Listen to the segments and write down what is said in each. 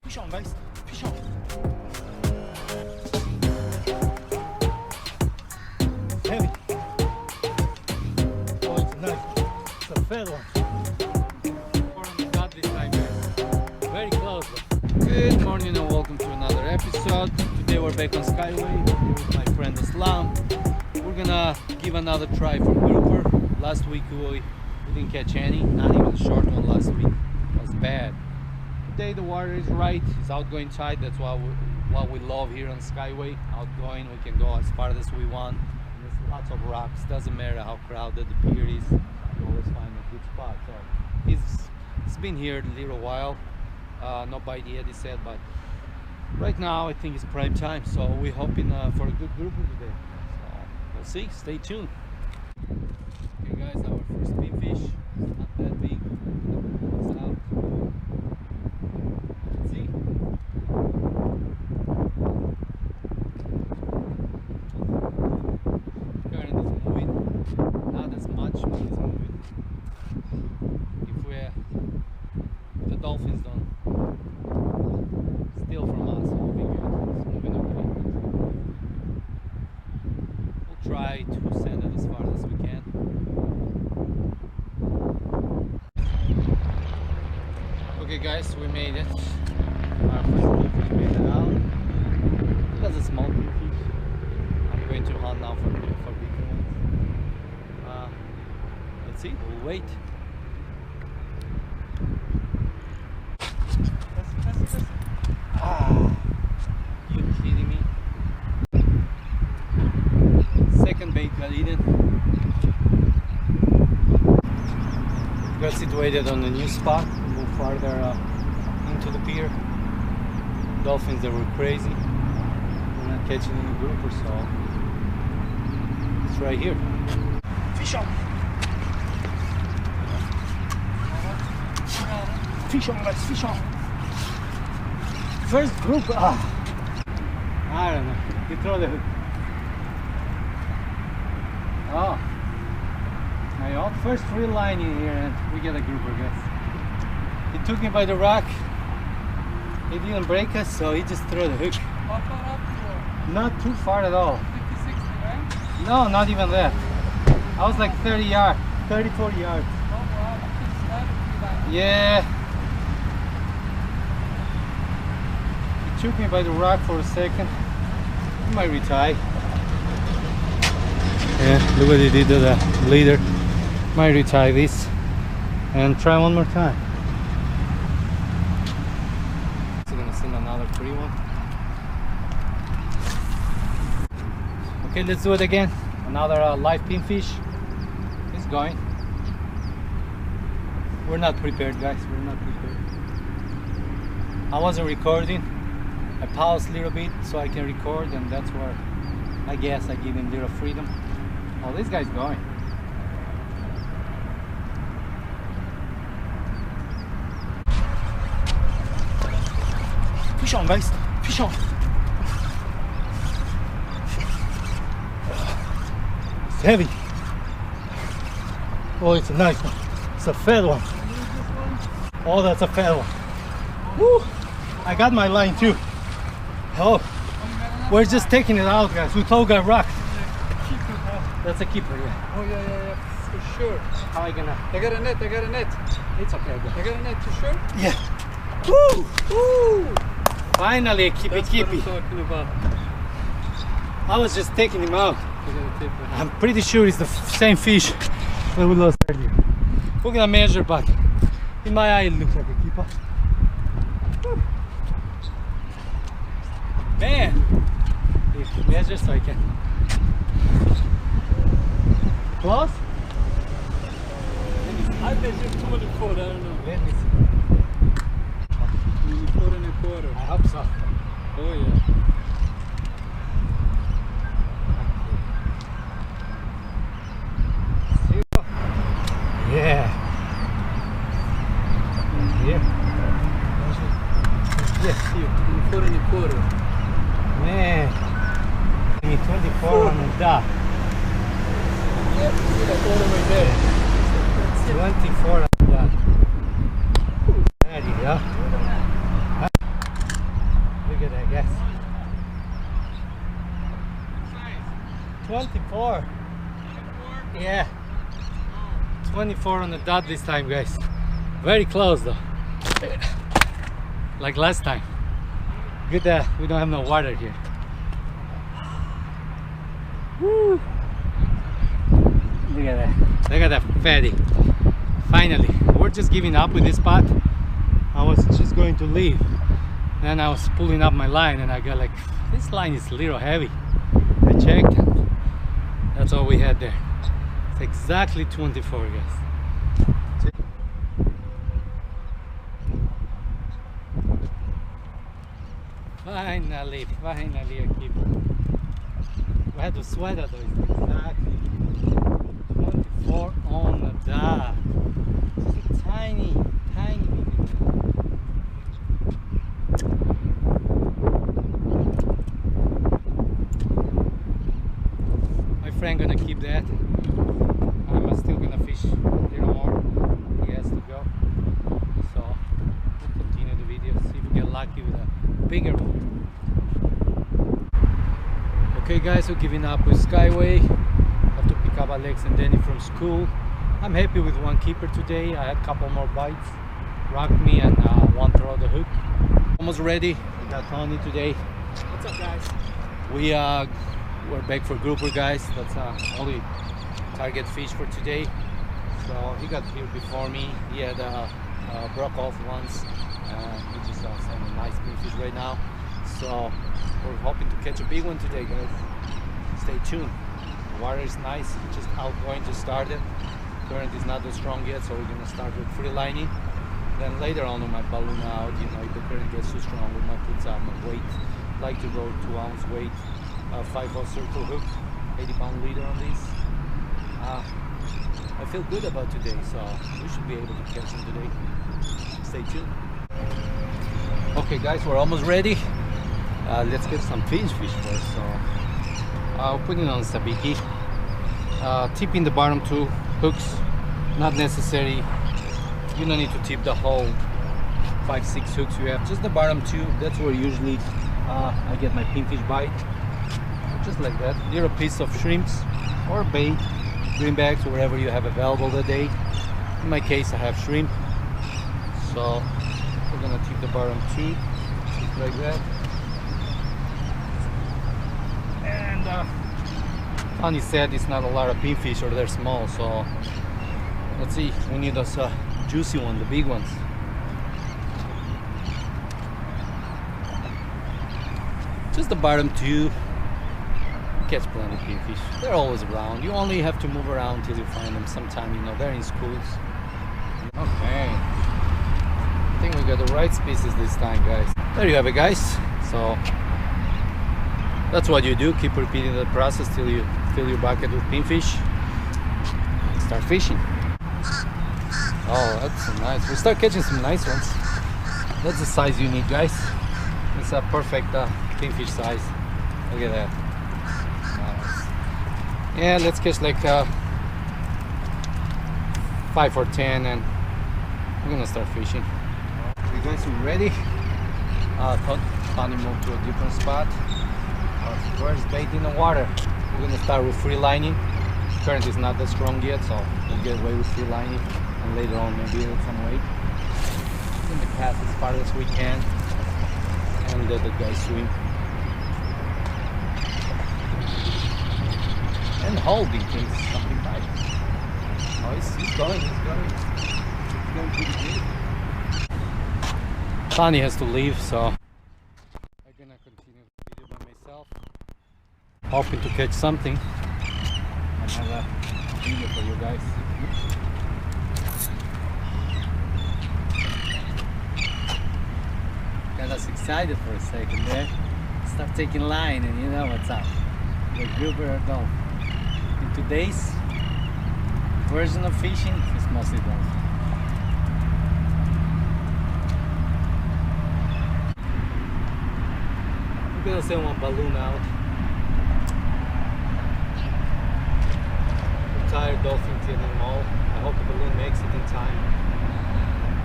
Fish on, guys. Fish on. Heavy. Oh, it's nice. It's a fat one. Got this time, guys. Very close. Good morning and welcome to another episode. Today we're back on Skyway here with my friend Islam. We're gonna give another try for grouper. Last week we didn't catch any, not even a short one last week. It was bad. Today the water is right, it's outgoing tide. That's what we love here on Skyway. Outgoing, we can go as far as we want. There's lots of rocks, doesn't matter how crowded the pier is, you always find a good spot. So it's been here a little while, not bite yet, he said, but right now I think it's prime time, so we're hoping for a good grouper today. So we'll see, stay tuned. Okay guys, our first pinfish, it's not that big, it's out. Let's see. Current is moving, not as much, but it's moving. If the dolphins don't steal from us, it'll be good. It's moving okay. We'll try to send it as far as we can. Okay guys, we made it. Our first fish made it out. That's a small fish. I'm going to hunt now for bigger ones. Let's see, we'll wait. You kidding me? Second bait got eaten. Got situated on a new spot. Move farther into the pier. Dolphins that were crazy. We're not catching any grouper, so it's right here. Fish on. Fish on, guys. Fish on. First group. I don't know. You throw the hook. Oh. My first free line in here and we get a grouper, guys. He took me by the rock. He didn't break us, so he just threw the hook. How far up you were? Not too far at all. 50, 60, right? No, not even that. I was like 30 yards, 30, 40 yards. Oh wow, you can slide it back. Yeah. He took me by the rock for a second. He might retie. Yeah, look what he did to the leader. Might retie this and try one more time. So gonna send another free one. Okay, let's do it again. Another live pinfish. It's going. We're not prepared, guys. We're not prepared. I wasn't recording. I paused a little bit so I can record, and that's where I guess I give him a little freedom. Oh, this guy's going. Fish on, guys. Fish on. It's heavy. Oh, it's a nice one. It's a fat one. Oh, that's a fat one. Woo! I got my line too. Oh, we're just taking it out, guys. We told guy rock. That's a keeper, yeah. Oh yeah, for sure. How I gonna? I got a net, It's okay, I got a net, for sure? Yeah. Woo! Woo! Finally, a keepy. That's what I'm talking about. I was just taking him out. I got a tip. I'm pretty sure it's the same fish that we lost earlier. We're gonna measure, but in my eye it looks like a keeper. Woo. Man! If measure so I can. Close? I measured 2.25, I don't know. Let me see. 4.25. I hope so. Oh yeah. Yeah. Here. Yes, here. 4.25. Man. 24 on the dot. Yep, see that all the way there. 24 on the dot. There you go. at that, guys. 24. Yeah. 24 on the dot this time, guys. Very close though. Like last time. Good that we don't have no water here. Woo! Look at that. Look at that fatty. Finally. We're just giving up with this spot. I was just going to leave. Then I was pulling up my line and I got like, this line is a little heavy. I checked and that's all we had there. It's exactly 24, guys. Finally I keep. We had to sweat at those. Exactly 24 on the dot. Just a tiny bit. My friend gonna keep that. I'm still gonna fish a little more. He has to go. So we'll continue the video. See if we get lucky with a bigger one. Okay guys, we're giving up with Skyway. Have to pick up Alex and Danny from school. I'm happy with one keeper today. I had a couple more bites, rocked me, and one throw the hook. Almost ready. We got Thonny today. What's up, guys? We're back for grouper, guys. That's only target fish for today. So he got here before me. He had broke off once. We just sent a nice big fish right now. So we're hoping to catch a big one today, guys. Stay tuned. The water is nice, just outgoing, just started. Current is not that strong yet, so we're gonna start with free lining. Then later on we might balloon out. You know, if the current gets too strong, we might put some weight. Like to go 2 ounce weight, 5/0 circle hook, 80-pound leader on these. I feel good about today, so we should be able to catch them today. Stay tuned. Okay guys, we're almost ready. Let's get some fish first. So I'll put it on sabiki. Tipping the bottom 2 hooks, not necessary. You don't need to tip the whole 5-6 hooks you have, just the bottom 2. That's where usually I get my pinfish bite. Just like that. Little piece of shrimps or bait, greenbacks, wherever you have available that day. In my case, I have shrimp. So we're gonna tip the bottom 2, just like that. And Thonny said it's not a lot of pinfish or they're small, so let's see. We need those juicy ones, the big ones. Just the bottom 2. Catch plenty of pinfish. They're always around. You only have to move around till you find them. Sometime, you know, they're in schools. Okay. I think we got the right species this time, guys. There you have it, guys. So that's what you do. Keep repeating the process till you fill your bucket with pinfish. Start fishing. Oh, that's so nice. We start catching some nice ones. That's the size you need, guys. It's a perfect pinfish size. Look at that. Nice. Yeah, let's catch like 5 or 10 and we're gonna start fishing. You guys are ready? Thonny moved to a different spot. Our first bait in the water. We're gonna start with free lining. Current is not that strong yet, so we'll get away with free lining and later on maybe with some weight. We're gonna cast as far as we can and let the guys swim. And hold in case something bites. Oh, he's going. He's going pretty good. Thonny has to leave, so I'm gonna continue the video by myself, hoping to catch something and have a video for you guys. Got us excited for a second there. Start taking line and you know what's up. The grouper or don't. In today's version of fishing, it's mostly done. I'm gonna send one balloon out. I'm tired dolphin till them all. I hope the balloon makes it in time.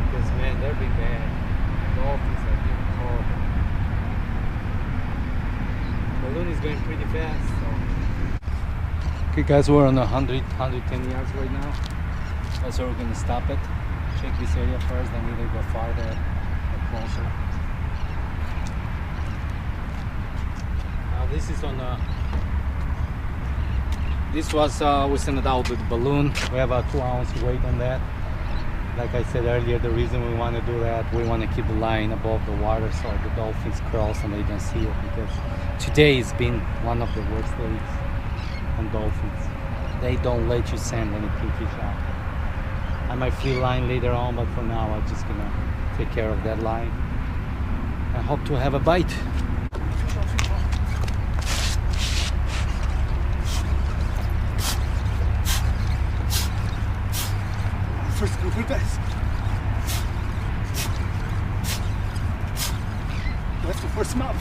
Because man, they're big bad. Dolphins are getting horrible. going pretty fast. So. Okay guys, we're on 110 yards right now. That's where we're gonna stop it. Check this area first, then either go farther or closer. Now this is on this was we sent it out with the balloon. We have a 2-ounce weight on that. Like I said earlier, the reason we want to do that, we want to keep the line above the water so the dolphins cross and they don't see it, because today has been one of the worst days on dolphins. They don't let you send any pinfish out. I might free line later on, but for now I'm just gonna take care of that line. I hope to have a bite. First grouper, guys. That's the first map.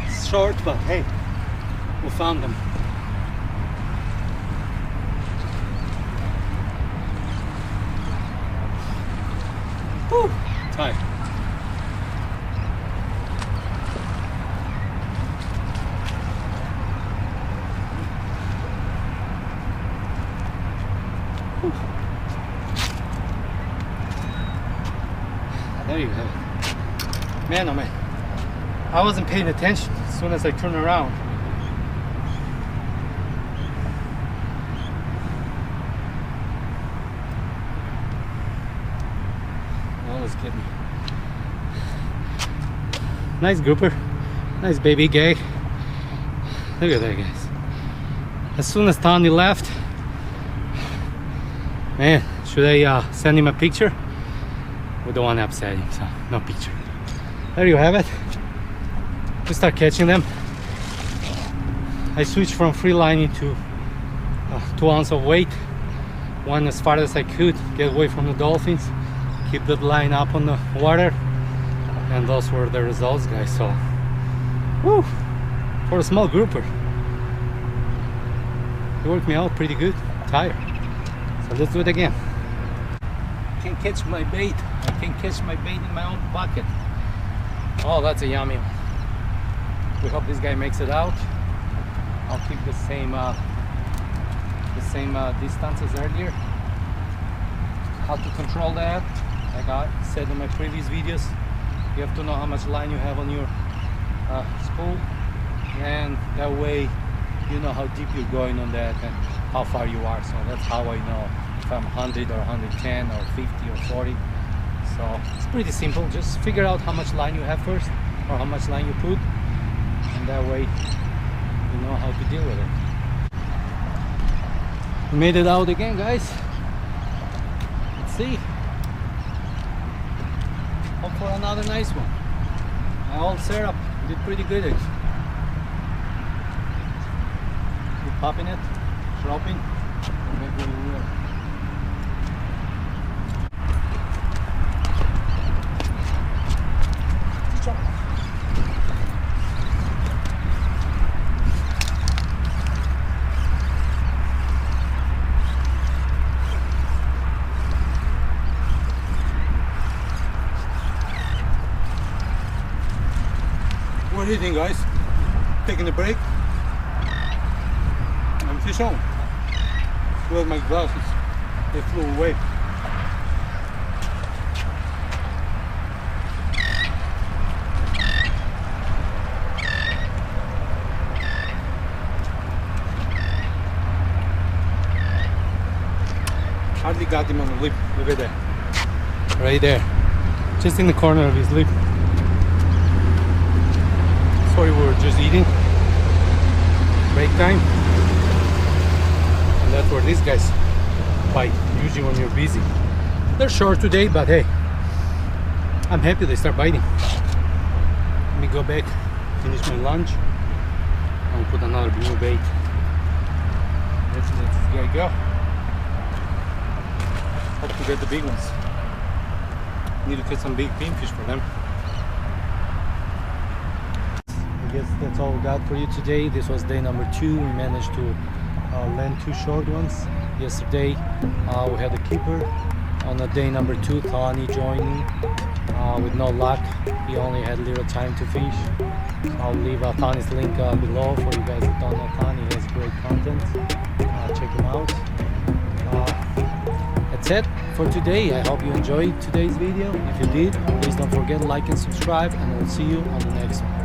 It's short, but hey, we found them. Whew, tight. There you go. Man, oh man. I wasn't paying attention as soon as I turned around. No, let's get me. Nice grouper. Nice baby gay. Look at that, guys. As soon as Thonny left, man, should I send him a picture? We don't want to upset him, so no picture. There you have it. We start catching them. I switched from free lining to 2 ounces of weight. One as far as I could, get away from the dolphins, keep the line up on the water, and those were the results, guys. So, woo, for a small grouper, it worked me out pretty good. Tired, so let's do it again. Can't catch my bait. I can catch my bait in my own bucket. Oh, that's a yummy one. We hope this guy makes it out. I'll keep the same distance as earlier. How to control that? Like I said in my previous videos, you have to know how much line you have on your spool, and that way you know how deep you're going on that and how far you are. So that's how I know if I'm 100 or 110 or 50 or 40. So it's pretty simple. Just figure out how much line you have first, or how much line you put, and that way you know how to deal with it. We made it out again, guys. Let's see. Hope for another nice one. My old setup did pretty good. We're popping it, dropping. What do you think, guys? Taking a break? I'm fish on. With my glasses, they flew away. Hardly got him on the lip. Look at that. Right there. Just in the corner of his lip. Sorry, we were just eating. Break time. And that's where these guys bite, usually when you're busy. They're short today, but hey, I'm happy they start biting. Let me go back, finish my lunch, and put another blue bait. Let's let this guy go. Hope to get the big ones. Need to catch some big pinfish for them. I guess that's all we got for you today. This was day number 2. We managed to land 2 short ones. Yesterday we had a keeper. On the day number 2, Thonny joined me. with no luck. He only had little time to fish. I'll leave Thonny's link below for you guys that don't know Thonny. He has great content. Check him out. That's it for today. I hope you enjoyed today's video. If you did, please don't forget to like and subscribe, and we'll see you on the next one.